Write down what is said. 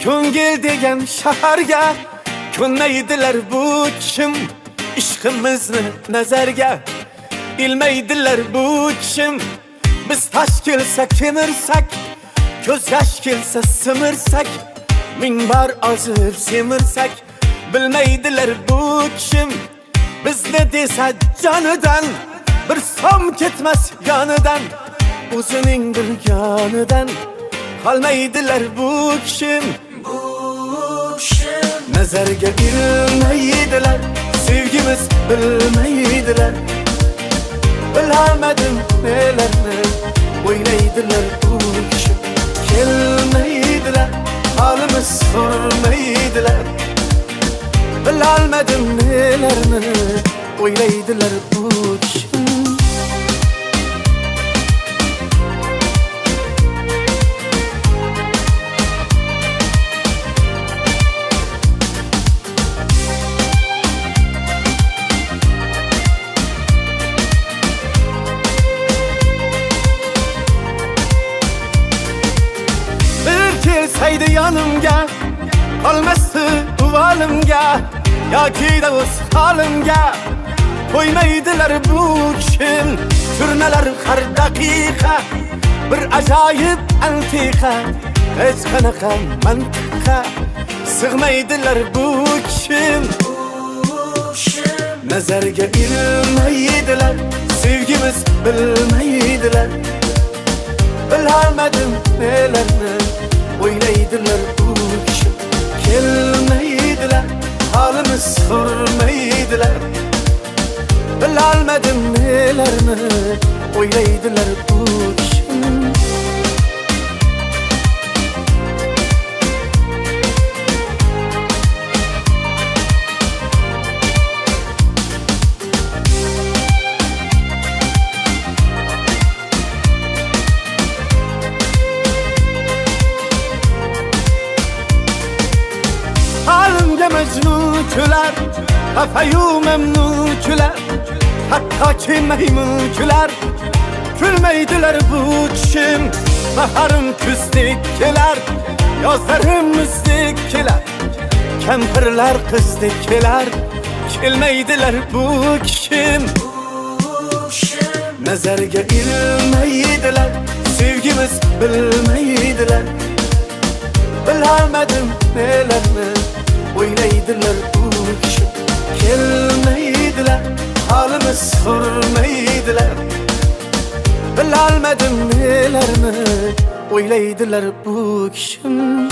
Ko'ngil degan shaharga ko'nmaydilar bu kim ishqimizni nazarga ilmaydilar bu kim biz tash kelsa kemirsak ko'z yosh kelsa simirsak ming bor ozib semirsak bilmaydilar bu kim bizni desa jonidan bir som ketmas yonidan o'zining bilganidan qolmaydilar bu kim nazarga ilmaydilar sevgimiz bilmaydilar bilamadim nelarni o'ylaydilar bu kim kelmaydilar halimiz sormaydilar bilamadim nelarni o'ylaydilar bu kim kelsaydi yanımga qolmasdi uvalimga yoki da o'z holimga qo'ymaydilar bu kim turnalar har daqiqa bir ajoyib antiqa hech qanaqa mantiqqa sig'maydilar bu kim nazarga ilmaydilar sevgimiz bilmaydilar bilamadim nelarni o'ylaydilar bu kim kelmaydilar halimiz sormaydilar bilolmadim nelarni o'ylaydilar bu kim mecnun küler Kafayı memnun küler Hatta ki meymun küler Külmeydiler bu kim Baharım küzdikkiler Yazlarım müzdikkiler Kempirler kızdikkiler Kelmeydiler bu kim Nazarga ilmeydiler Sevgimiz bilmeydiler Bilamadım nelerni o'ylaydilar bu kim kelmaydilar halimiz sormaydilar bilolmadim nelarni o'ylaydilar bu kim